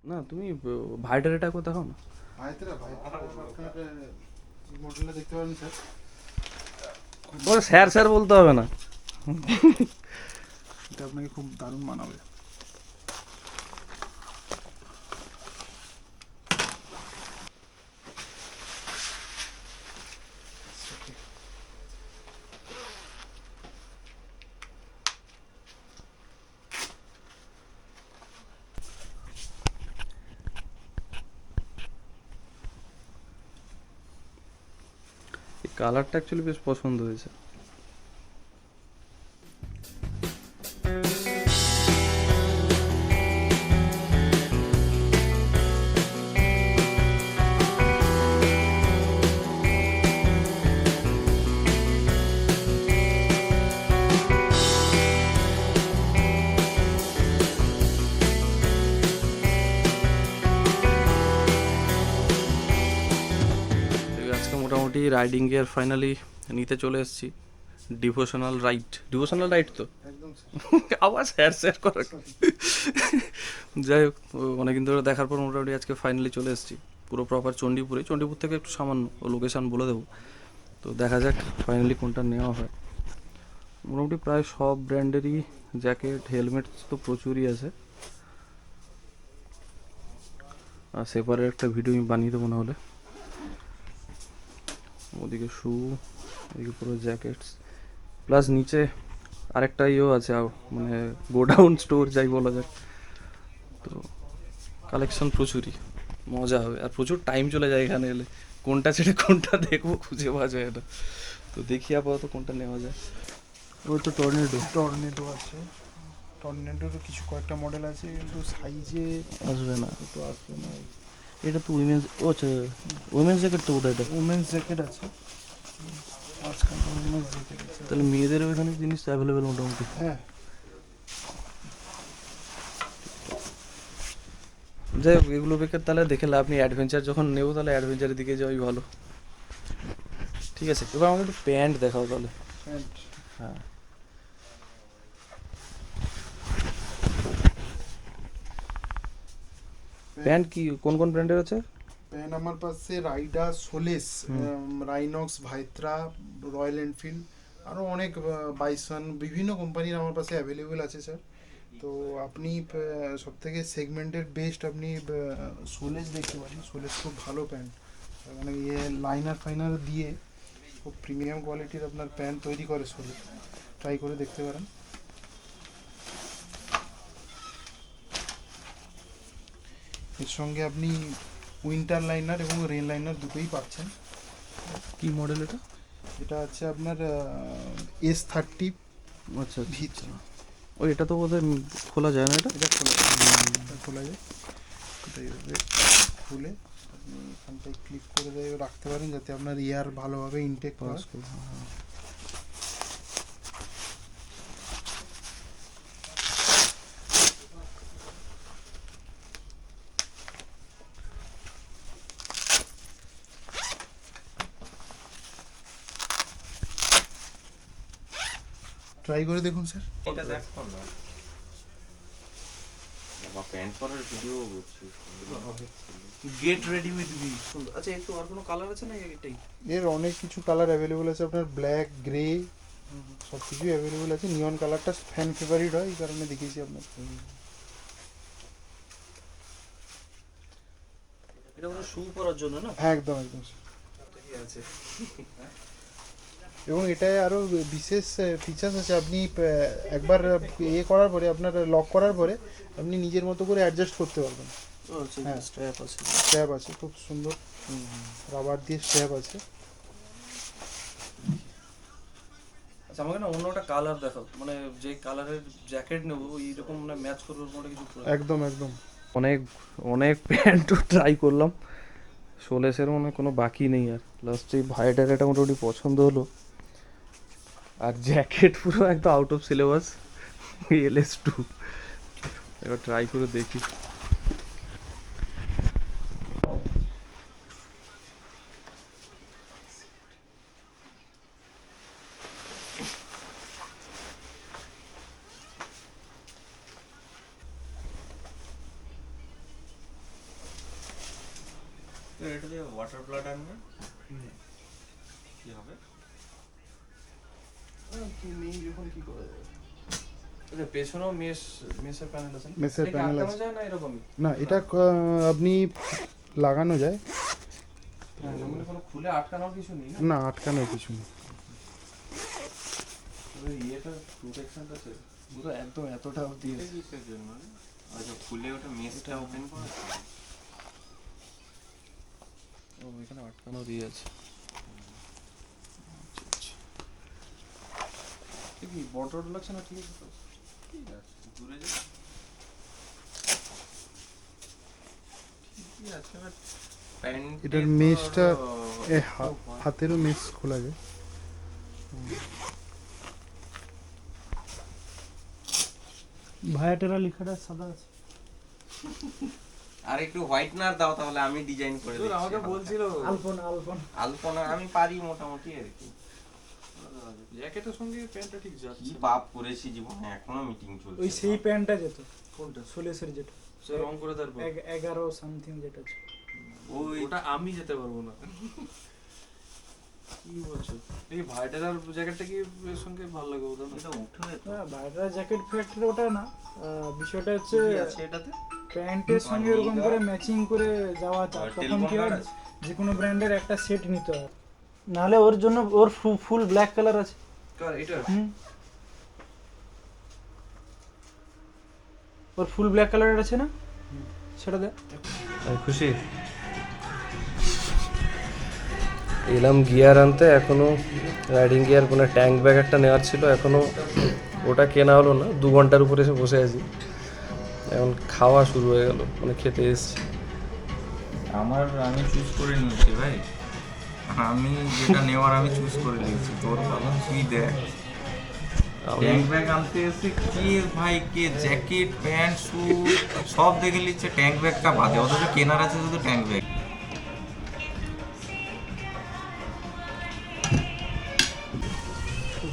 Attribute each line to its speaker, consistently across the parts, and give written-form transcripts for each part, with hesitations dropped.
Speaker 1: না তুমি ভাইটার এটা করে দেখো না।
Speaker 2: ভাইতেরা আপনার এই মডেলটা দেখতে পারেন স্যার।
Speaker 1: ওরে স্যার স্যার বলতে হবে না।
Speaker 2: এটা আপনাকে খুব দারুণ মানাবে।
Speaker 1: এই কালারটা অ্যাকচুয়ালি বেশ পছন্দ হয়েছে। আজকে মোটামুটি রাইডিং গিয়ার ফাইনালি নিতে চলে এসেছি। ডিভোশনাল রাইড তো
Speaker 2: একদম স্যার।
Speaker 1: আবার স্যার স্যার করা। যাই হোক, অনেকদিন ধরে দেখার পর মোটামুটি আজকে ফাইনালি চলে এসেছি পুরো প্রপার চণ্ডীপুর থেকে একটু সামান্য লোকেশান বলে দেবো। তো দেখা যাক ফাইনালি কোনটা নেওয়া হয়। মোটামুটি প্রায় সব ব্র্যান্ডেরই জ্যাকেট হেলমেট তো প্রচুরই আছে। আর সেপারেট একটা ভিডিও আমি বানিয়ে দেবো না হলে। ওদিকে শু, এদিকে পুরো জ্যাকেটস, প্লাস নিচে আরেকটা ইয়েও আছে মানে গোডাউন স্টোর যাই বলা যায়। তো কালেকশন প্রচুরই, মজা হবে আর প্রচুর টাইম চলে যায় এখানে এলে। কোনটা ছেড়ে কোনটা দেখবো খুঁজে পাওয়া যায় না। তো দেখি আপাতত কোনটা নেওয়া যায়।
Speaker 2: ওই তো টর্নেডো আছে। টর্নেডোর কিছু কয়েকটা মডেল আছে কিন্তু সাইজে
Speaker 1: আসবে না,
Speaker 2: তো আসবে না।
Speaker 1: এটা তো উইমেন্স, ও আচ্ছা উইমেন্স জ্যাকেট তো বোধ হয় এটা।
Speaker 2: উমেন্স জ্যাকেট আছে, মাঝখানে উমেন্স জ্যাকেট আছে।
Speaker 1: তাহলে মেয়েদেরও এখানে জিনিস অ্যাভেলেবেল মোটামুটি।
Speaker 2: হ্যাঁ,
Speaker 1: যাই হোক, এগুলো বেকার তাহলে দেখে লাভ নেই। অ্যাডভেঞ্চার যখন নেবো তাহলে অ্যাডভেঞ্চারের দিকে যাওয়াই ভালো। ঠিক আছে, এবার আমাকে একটু প্যান্ট দেখাও তাহলে।
Speaker 2: প্যান্ট।
Speaker 1: হ্যাঁ, প্যান্ট কি কোন কোন ব্র্যান্ডের আছে?
Speaker 2: প্যান্ট আমার পাশে রাইডার, সোলেস, রাইনক্স, ভাইত্রা, রয়্যাল এনফিল্ড, আরও অনেক বাইসন, বিভিন্ন কোম্পানির আমার পাশে অ্যাভেলেবেল আছে স্যার। তো আপনি সব থেকে সেগমেন্টের বেস্ট আপনি সোলেস দেখতে পারেন। সোলেস খুব ভালো প্যান্ট, মানে ইয়ে লাইনার ফাইনার দিয়ে খুব প্রিমিয়াম কোয়ালিটির আপনার প্যান্ট তৈরি করে সোলেস। ট্রাই করে দেখতে পারেন। এর সঙ্গে আপনি উইন্টার লাইনার এবং রেন লাইনার দুটোই পাচ্ছেন।
Speaker 1: কি মডেল এটা?
Speaker 2: এটা আছে আপনার S30।
Speaker 1: আচ্ছা আচ্ছা
Speaker 2: ভিত।
Speaker 1: আচ্ছা। ও এটা তো বোধহয় খোলা যায় না এটা।
Speaker 2: এটা খোলা যায়, এটা খোলা যায়। এটা এইভাবে খুলে আপনি এখানটায় ক্লিক করে দিয়ে রাখতে পারেন যাতে আপনার এয়ার ভালোভাবে ইনটেক হয়।
Speaker 1: পাস করবো, হ্যাঁ।
Speaker 2: ট্রাই করে দেখুন স্যার।
Speaker 3: এটা দেখো না বাবা, প্যান্ট পরার ভিডিও করছি।
Speaker 1: Get ready with me. আচ্ছা, একটু আর কোনো কালার আছে না এটাই?
Speaker 2: এর অনেক কিছু কালার অ্যাভেলেবল আছে আপনার, ব্ল্যাক, গ্রে, সব কিছুই অ্যাভেলেবল আছে। নিয়ন কালারটা ফ্যান ফেভারিট হয়, এই কারণে দেখিয়েছি আপনার।
Speaker 1: এটা কোনো শু পরার জন্য না?
Speaker 2: হ্যাঁ, একদম একদম স্যার।
Speaker 1: ঠিক আছে।
Speaker 2: এবং এটায় আরও বিশেষ ফিচার্স আছে। আপনি একবার ইয়ে করার পরে, আপনার লক করার পরে আপনি নিজের মতো করে অ্যাডজাস্ট করতে পারবেন।
Speaker 1: ও আচ্ছা,
Speaker 2: হ্যাঁ।
Speaker 1: স্ট্র্যাপ আছে।
Speaker 2: স্ট্র্যাপ আছে, খুব সুন্দর রাবার দিয়ে স্ট্র্যাপ আছে।
Speaker 1: আচ্ছা, আমাকে না অন্য একটা কালার দেখাও, মানে যে কালারের জ্যাকেট নেবো ওই রকম মানে ম্যাচ করবে ওরকম কিছু।
Speaker 2: একদম একদম।
Speaker 1: অনেক অনেক প্যান্টও ট্রাই করলাম, সোলেসের মনে কোনো বাকি নেই। আর লাস্টে ভাইটার এটা মোটামুটি পছন্দ হলো। আর জ্যাকেট পুরো একদম আউট অফ সিলেবাস, LS2। এবার ট্রাই করে দেখি।
Speaker 3: তো এটা দিয়ে ওয়াটার ব্লাড আনবে কি হবে?
Speaker 1: কি নেই যখন কি করা যাবে? আচ্ছা পেছনেও মেসের প্যানেল আছে না?
Speaker 2: মেসের
Speaker 1: এটা কি
Speaker 2: প্যানেল
Speaker 1: আটকানো
Speaker 2: আছে
Speaker 1: যায় না এরকমই?
Speaker 2: না, এটা আপনি লাগানো যায়
Speaker 1: হ্যাঁ মানে কোনো খুলে আটকানোর কিছু নেই না?
Speaker 2: না, আটকানোর কিছু নেই।
Speaker 1: ওই ইয়েটা প্রোটেকশনটা আছে পুরো একদম এতটা অবধি
Speaker 3: এটা
Speaker 1: আছে।
Speaker 3: কিসের জন্য রে? আচ্ছা খুলে ওটা মেসটা ওপেন করা আছে?
Speaker 1: ও এখানে আটকানো দিয়ে আছে। আচ্ছা আচ্ছা। এ কি বড় লাগছে না ঠিক আছে তো?
Speaker 3: ঠিক আছে দূরে যা ঠিকই আছে বাট প্যান্ট
Speaker 2: এটার মেসটা হাতেরও মেস খোলা যায়।
Speaker 4: ভায়াটেরা লেখাটা সাদা আছে।
Speaker 3: আর একটু হোয়াইটনার দাও তাহলে আমি ডিজাইন করে
Speaker 1: তোর
Speaker 3: দিচ্ছি
Speaker 1: আমাকে
Speaker 3: হালকা।
Speaker 1: বলছিল
Speaker 4: আলপনা
Speaker 3: আলপনা আমি পারি মোটামুটি আর কি।
Speaker 1: জ্যাকেটের সঙ্গে প্যান্টটা ঠিক
Speaker 3: কি
Speaker 1: যাচ্ছে।
Speaker 3: পাপ করেছি জীবনে এখনো মিটিং চলছে।
Speaker 4: ওই সেই প্যান্টটা যেত
Speaker 1: কোনটা?
Speaker 4: সোলেসের যেটা
Speaker 1: সে রং করে তারপর
Speaker 4: 11 সামথিং যেটা আছে।
Speaker 3: ওই
Speaker 1: ওটা আমি যেতে পারবো না। কি বলছো? এই ভাইটার জ্যাকেটটা কি এর সঙ্গে ভালো লাগে ওটা না?
Speaker 3: এটা উঠে যেত।
Speaker 4: না ভায়াটেরা জ্যাকেট ফ্যাক্টরি ওটা না, বিষয়টা হচ্ছে
Speaker 3: কি আছে এটাতে?
Speaker 4: প্যান্টের সঙ্গে এরকম করে ম্যাচিং করে যাওয়া যায়।
Speaker 3: আর
Speaker 4: তখন
Speaker 3: টেলবন
Speaker 4: কি হয়
Speaker 3: গার্ড আছে?
Speaker 4: যে কোনো ব্র্যান্ডের একটা সেট নিতে হয়, নাহলে ওর জন্য ওর ফুল ব্ল্যাক কালার আছে।
Speaker 1: কার এটা?
Speaker 4: হুম, ওর ফুল ব্ল্যাক কালারের আছে না, সেটা দে।
Speaker 1: খুশি এলাম গিয়ার আনতে, এখনো রাইডিং গিয়ার মানে ট্যাঙ্ক ব্যাগ একটা নেওয়ার ছিল, এখনো ওটা কেনা হলো না। 2 ঘন্টার উপরে এসে বসে আছি, এখন খাওয়া শুরু হয়ে গেল, মানে খেতে এসছি।
Speaker 3: আমি চুজ করে নিয়েছি ভাই, আমি যেটা নেওয়ার আমি চুজ করে নিয়েছি। তোর বলো তুই দেখ। ট্যাঙ্ক ব্যাগ আনতে এসে কে ভাই কে জ্যাকেট প্যান্ট শু সব দেখে নিচ্ছে, ট্যাঙ্ক ব্যাগটা বাদে। অথচ কেনার আছে শুধু ট্যাঙ্ক ব্যাগ।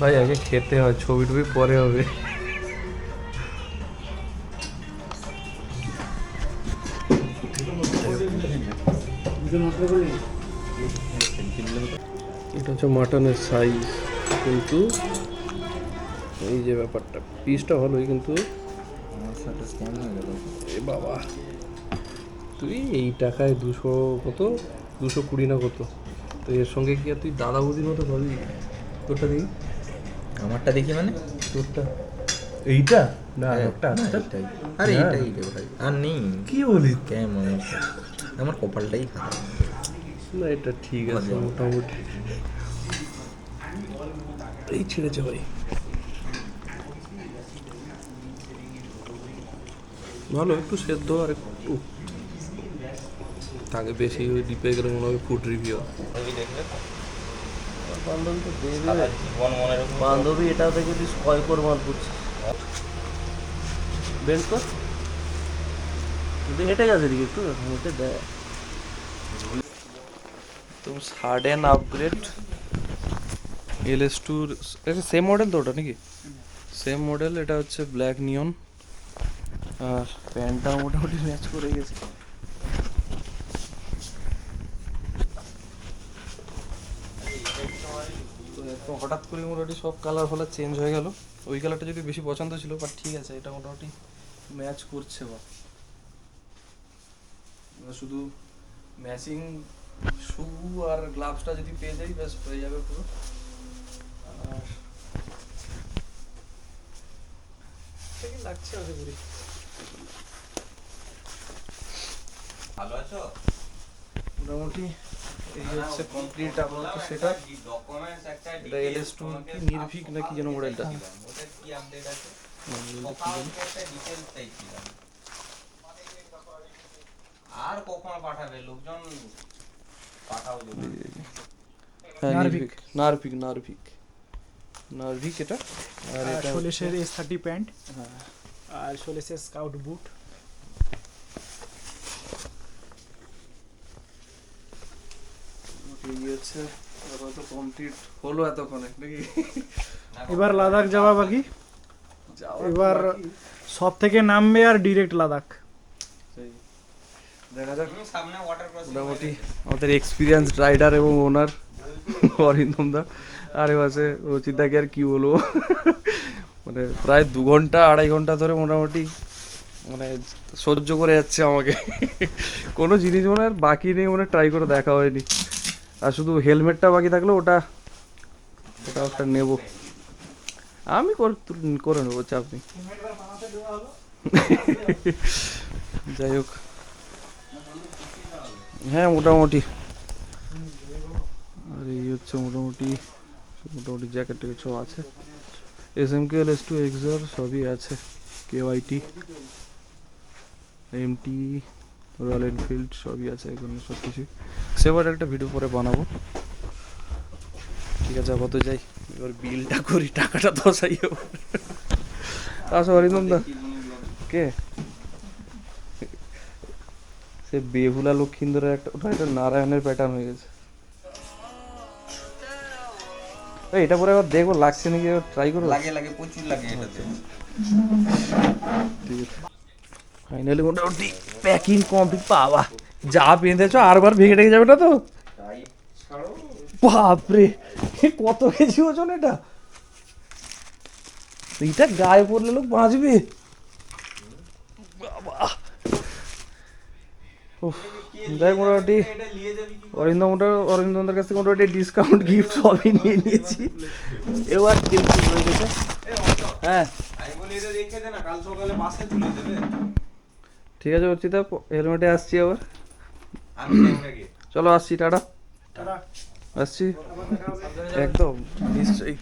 Speaker 1: ভাই আগে খেতে হয়, ছবি টবি পরে হবে। এটা হচ্ছে মাটনের সাইজ, কিন্তু এই যে ব্যাপারটা পিসটা ভালোই, কিন্তু এ বাবা তুই এই টাকায় 200 কত 220 না কত, তো এর সঙ্গে কি আর তুই দাদা বৌদির মতো পাবি? তোরটা দেখি,
Speaker 3: আমারটা দেখি মানে
Speaker 1: তোরটা এইটা না একটা
Speaker 3: আরে এটাই রে ভাই, আর নেই।
Speaker 1: কি বলি?
Speaker 3: কেমন আমার কপালটাই খারাপ।
Speaker 1: না এটা ঠিক আছে মোটামুটি, এই ছেড়েছে ভাই। ভালো একটু সেদ্ধ আর একটু আগে বেশি ডিপে গেলে মনে হবে ফুড রিভিউ।
Speaker 3: দেখলে
Speaker 1: বান্ধবী তো দেবে,
Speaker 3: জীবন মনে রাখবো।
Speaker 1: বান্ধবী এটা থেকে তুই স্কয় কর মাল করছিস, বেন্ড কর হেঁটে গেছে দিকে একটু হেঁটে দেয়। তো sudden upgrade LS2, same model তো ওটা নাকি? সেম মডেল, এটা হচ্ছে ব্ল্যাক নিয়ন, আর প্যান্টটা মোটামুটি ম্যাচ করে গেছে। তো একদম হঠাৎ করে মোটামুটি সব কালার ফালার চেঞ্জ হয়ে গেল। ওই কালারটা যদি বেশি পছন্দ ছিল, বাট ঠিক আছে এটা মোটামুটি ম্যাচ করছে। বা শুধু ম্যাচিং শু আর গ্লাভসটা যদি পেয়ে যাই ব্যাস হয়ে যাবে পুরো। আর ঠিকই লাগছে আশা করি।
Speaker 3: ভালো আছো?
Speaker 1: মোটামুটি এই হচ্ছে কমপ্লিট আপাতত সেটা।
Speaker 3: ডকুমেন্টস একটা
Speaker 1: এটা LS2 কি নির্ভীক না কি যেন মডেলটা,
Speaker 3: ওটা কি আপডেট আছে? কথা একটা ডিটেইলস চাইছিলাম। আর কখন পাঠাবে লোকজন? পাঠাও যদি।
Speaker 1: হ্যাঁ
Speaker 4: নার্ভিক।
Speaker 1: নার্ভিক নার্ভিক নার্ভিক এটা। আর এটা
Speaker 4: সোলেসের S30 প্যান্ট,
Speaker 1: হ্যাঁ
Speaker 4: আর সোলেসের স্কাউট বুট।
Speaker 1: এই হচ্ছে আপাতত কমপ্লিট হলো এতক্ষণে নাকি?
Speaker 4: এবার লাদাখ যাওয়া বাকি,
Speaker 1: যাওয়ার
Speaker 4: এবার
Speaker 1: বাকি।
Speaker 4: সব থেকে নামবে আর ডিরেক্ট লাদাখ।
Speaker 1: সেই দেখা যাক।
Speaker 3: সামনে ওয়াটার ক্রসিং
Speaker 1: মোটামুটি আমাদের এক্সপিরিয়েন্স রাইডার এবং ওনার অরিন্দম দা, আরে পাশে রচিত দাকে আর কি বলবো, মানে প্রায় 2 ঘন্টা 2.5 ঘন্টা ধরে মোটামুটি মানে সহ্য করে যাচ্ছে আমাকে। কোনো জিনিস মানে আর বাকি নেই, মানে ট্রাই করে দেখা হয়নি। আর শুধু হেলমেটটা বাকি থাকলো, ওটা একটা নেবো। আমি করে নেবো, চাপ নেই। যাই হোক, হ্যাঁ মোটামুটি। আর এই হচ্ছে মোটামুটি জ্যাকেট ট্যাকেট সব আছে। SMKL S2 XR সবই আছে, KYT MT রয়্যাল এনফিল্ড সবই আছে এখানে, সব কিছু। সেবার একটা ভিডিও পরে বানাবো। ঠিক আছে, আপাতত যাই, এবার বিলটা করি, টাকাটা দশাই। আসো অরিন্দম দা। কে সে বেহুলা লক্ষিন্দরের একটা, ওটা একটা নারায়ণের প্যাটার্ন হয়ে গেছে। এই এটা পরে আবার দেখবো লাগছে নাকি, ট্রাই করবো।
Speaker 3: লাগে লাগে প্রচুর লাগে এটাতে।
Speaker 1: ঠিক আছে, ফাইনালি মোটামুটি প্যাকিং কমপ্লিট। বাবা যা বেঁধেছো আরবার ভেঙে টেগে যাবে না তো?
Speaker 3: টাইট ছাড়ো।
Speaker 1: বাপরে, কত কেজি ওজন এটা! এইটা গায়ে পড়লে লোক বাঁচবে। বাবা উফ, যাই মোটামুটি
Speaker 3: এটা নিয়ে যাবি কি?
Speaker 1: অরিন্দমদের কাছ থেকে মোটামুটি ডিসকাউন্ট গিফট সবই নিয়ে নিয়েছি। এবার কিন্তু হয়ে গেছে। হ্যাঁ
Speaker 3: আমি বলি এটা রেখে দে না, কাল সকালে বাসে তুলে দেবে।
Speaker 1: ঠিক আছে অর্চিতা, হেলমেটে আসছি আবার।
Speaker 3: আমি ক্যামেরা গিয়ে
Speaker 1: চলো আসছি, টাটা। আসছি একদম নিশ্চয়ই।